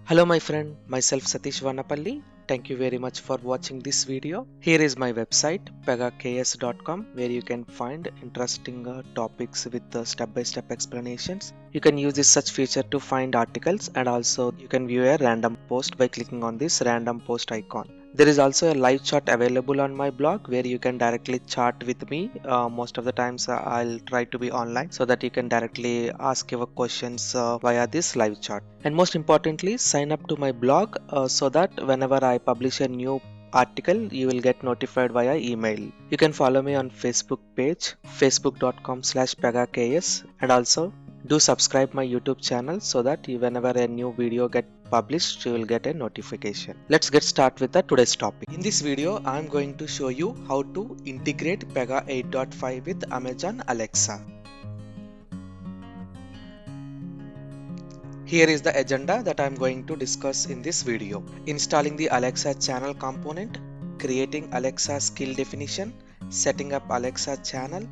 Hello my friend, myself Satish Vanapalli. Thank you very much for watching this video. Here is my website PegaKS.com where you can find interesting topics with step-by-step explanations. You can use this such feature to find articles, and also you can view a random post by clicking on this random post icon. There is also a live chat available on my blog where you can directly chat with me. Most of the times I'll try to be online so that you can directly ask your questions via this live chat. And most importantly, sign up to my blog so that whenever I publish a new article, you will get notified via email. You can follow me on Facebook page facebook.com/PegaKS, and also do subscribe my YouTube channel so that whenever a new video get published, you will get a notification. Let's get started with the today's topic. In this video, I am going to show you how to integrate Pega 8.5 with Amazon Alexa. Here is the agenda that I am going to discuss in this video. Installing the Alexa channel component, creating Alexa skill definition, setting up Alexa channel,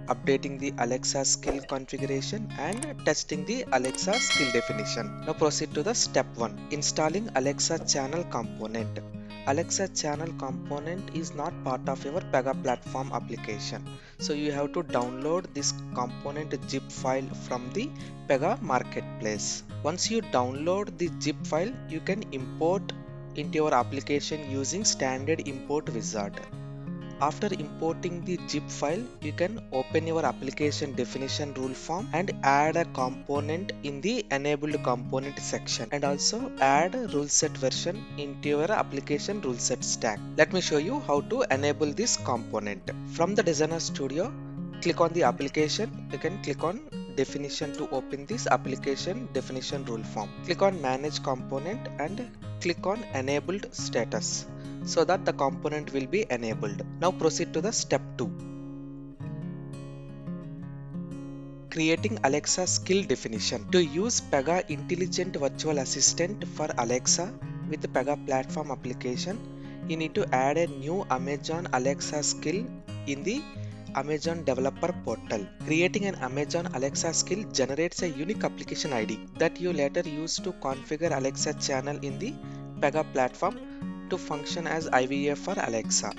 updating the Alexa skill configuration, and testing the Alexa skill definition. Now proceed to the step 1. Installing Alexa channel component. Alexa channel component is not part of your Pega platform application. So you have to download this component zip file from the Pega marketplace. Once you download the zip file, you can import into your application using standard import wizard. After importing the zip file, you can open your application definition rule form and add a component in the enabled component section, and also add a rule set version into your application rule set stack. Let me show you how to enable this component. From the Designer Studio, click on the application. You can click on definition to open this application definition rule form. Click on manage component and click on enabled status, so that the component will be enabled. Now proceed to the step 2. Creating Alexa skill definition. To use Pega Intelligent Virtual Assistant for Alexa with the Pega platform application, you need to add a new Amazon Alexa skill in the Amazon developer portal. Creating an Amazon Alexa skill generates a unique application ID that you later use to configure Alexa channel in the Pega platform to function as IVA for Alexa.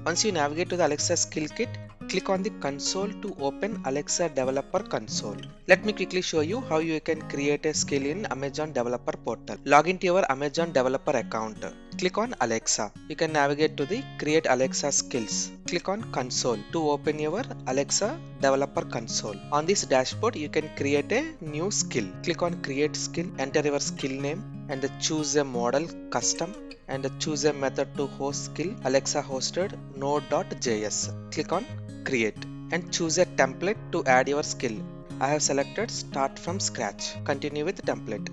Once you navigate to the Alexa skill kit, click on the console to open Alexa developer console. Let me quickly show you how you can create a skill in Amazon developer portal. Log into your Amazon developer account. Click on Alexa. You can navigate to the create Alexa skills. Click on console to open your Alexa developer console. On this dashboard, you can create a new skill. Click on create skill, enter your skill name and choose a model custom, and choose a method to host skill Alexa hosted node.js. Click on create and choose a template to add your skill. I have selected start from scratch. Continue with template.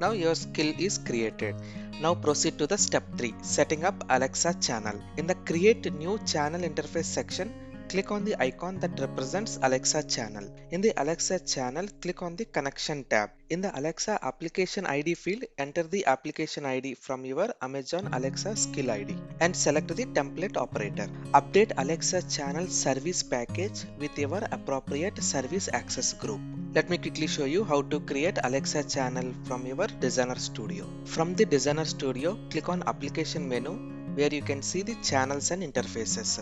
Now your skill is created. Now proceed to the step 3, setting up Alexa channel. In the create new channel interface section, click on the icon that represents Alexa channel. In the Alexa channel, click on the connection tab. In the Alexa application ID field, enter the application ID from your Amazon Alexa skill ID and select the template operator. Update Alexa channel service package with your appropriate service access group. Let me quickly show you how to create Alexa channel from your Designer Studio. From the Designer Studio, click on application menu where you can see the channels and interfaces.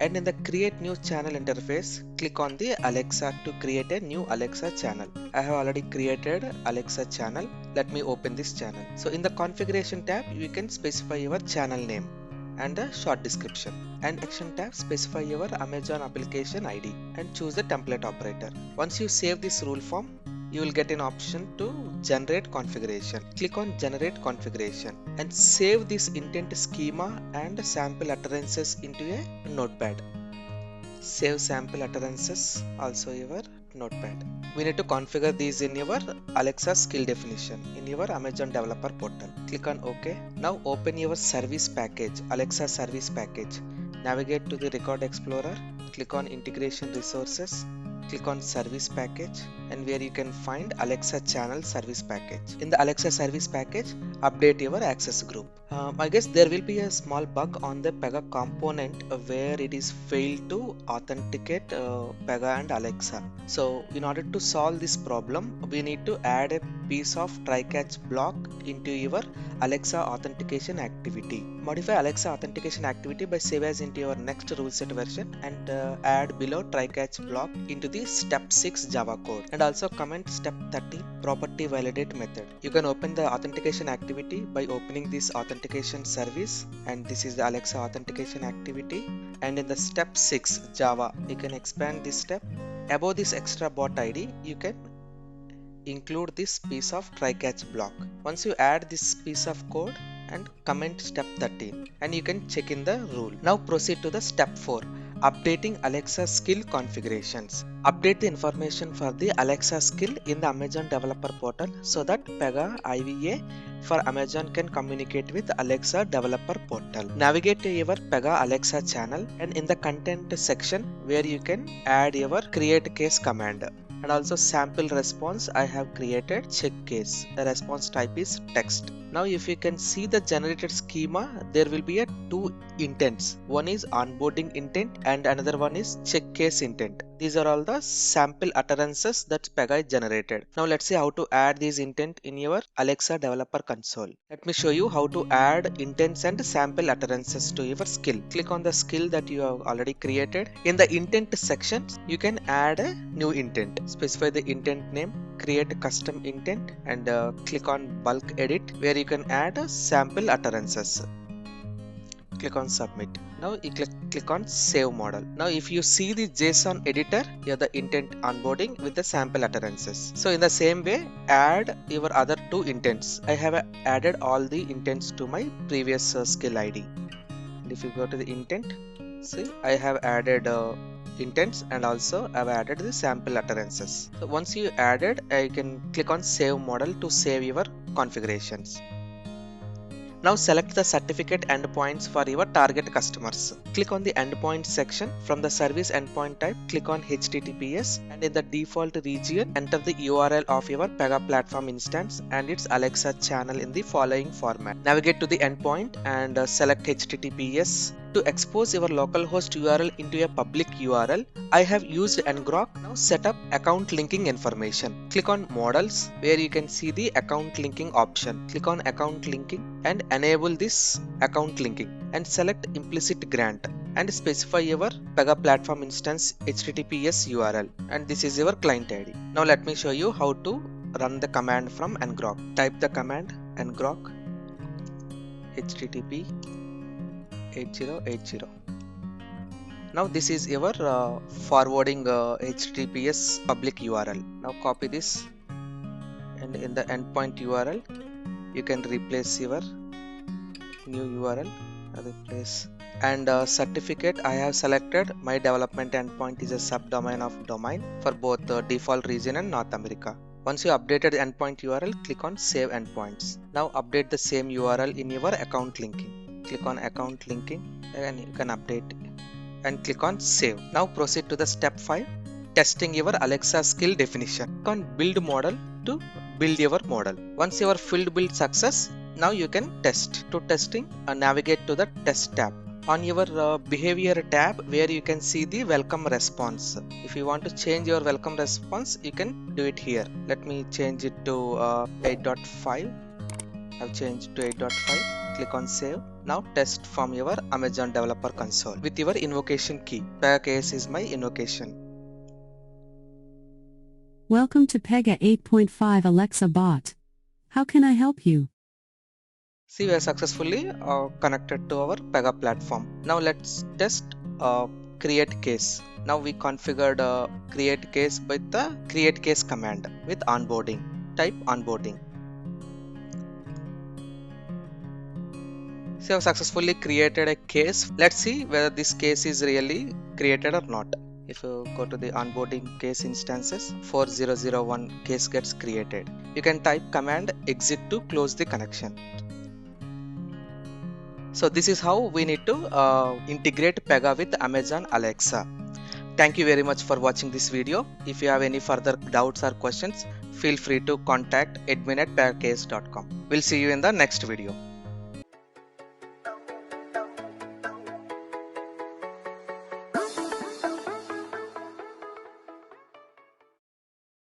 And in the create new channel interface, click on the Alexa to create a new Alexa channel. I have already created Alexa channel. Let me open this channel. So in the configuration tab, you can specify your channel name and a short description. And action tab, specify your Amazon application ID and choose the template operator. Once you save this rule form, you will get an option to generate configuration. Click on generate configuration and save this intent schema and sample utterances into a notepad. Save sample utterances also your notepad. We need to configure these in your Alexa skill definition in your Amazon developer portal. Click on OK. Now open your service package, Alexa service package. Navigate to the record explorer. Click on integration resources. click on service package, and where you can find Alexa channel service package. In the Alexa service package, update your access group. I guess there will be a small bug on the Pega component where it is failed to authenticate Pega and Alexa. So in order to solve this problem, we need to add a piece of try-catch block into your Alexa authentication activity. Modify Alexa authentication activity by save as into your next ruleset version and add below try-catch block into the step 6 Java code, and also comment step 30 property validate method. You can open the authentication activity by opening this authentication service, and this is the Alexa authentication activity, and in the step 6 Java you can expand this step. Above this extra bot ID you can include this piece of try-catch block. Once you add this piece of code and comment step 13, and you can check in the rule. Now proceed to the step 4, updating Alexa skill configurations. Update the information for the Alexa skill in the Amazon developer portal so that Pega IVA for Amazon can communicate with Alexa developer portal. Navigate to your Pega Alexa channel, and in the content section where you can add your create case command. And also sample response, I have created check case. The response type is text. Now if you can see the generated schema, there will be a two intents. One is onboarding intent and another one is check case intent. These are all the sample utterances that Pega generated. Now let's see how to add these intent in your Alexa developer console. Let me show you how to add intents and sample utterances to your skill. Click on the skill that you have already created. In the intent section, you can add a new intent. Specify the intent name, create a custom intent, and click on bulk edit where you can add a sample utterances. Click on submit. Now you click on save model. Now if you see the JSON editor, you have the intent onboarding with the sample utterances. So in the same way, add your other two intents. I have added all the intents to my previous skill ID. And if you go to the intent, see I have added intents and also I've added the sample utterances. So once you added, you can click on save model to save your configurations. Now select the certificate endpoints for your target customers. Click on the endpoint section. From the service endpoint type, click on HTTPS, and in the default region, enter the URL of your Pega platform instance and its Alexa channel in the following format. Navigate to the endpoint and select HTTPS. To expose your localhost URL into a public URL, I have used ngrok. Now set up account linking information. Click on models where you can see the account linking option. Click on account linking and enable this account linking and select implicit grant and specify your Pega platform instance HTTPS URL, and this is your client ID. Now let me show you how to run the command from ngrok. Type the command ngrok http 8080. Now this is your forwarding HTTPS public URL. Now copy this, and in the endpoint URL you can replace your new URL, replace, and certificate I have selected my development endpoint is a subdomain of domain for both default region and North America. Once you updated the endpoint URL, click on save endpoints. Now update the same URL in your account linking. Click on account linking and you can update and click on save. Now proceed to the step 5, testing your Alexa skill definition. Click on build model to build your model. Once your field build success, now you can test. To testing, navigate to the test tab. On your behavior tab where you can see the welcome response. If you want to change your welcome response, you can do it here. Let me change it to 8.5. I've changed to 8.5. Click on save. Now test from your Amazon developer console with your invocation key. PegaKS is my invocation. Welcome to Pega 8.5 Alexa bot. How can I help you? See, we are successfully connected to our Pega platform. Now let's test create case. Now we configured create case with the create case command with onboarding. Type onboarding. So I have successfully created a case. Let's see whether this case is really created or not. If you go to the onboarding case instances, 4001 case gets created. You can type command exit to close the connection. So this is how we need to integrate Pega with Amazon Alexa. Thank you very much for watching this video. If you have any further doubts or questions, feel free to contact admin@PegaKS.com. We'll see you in the next video.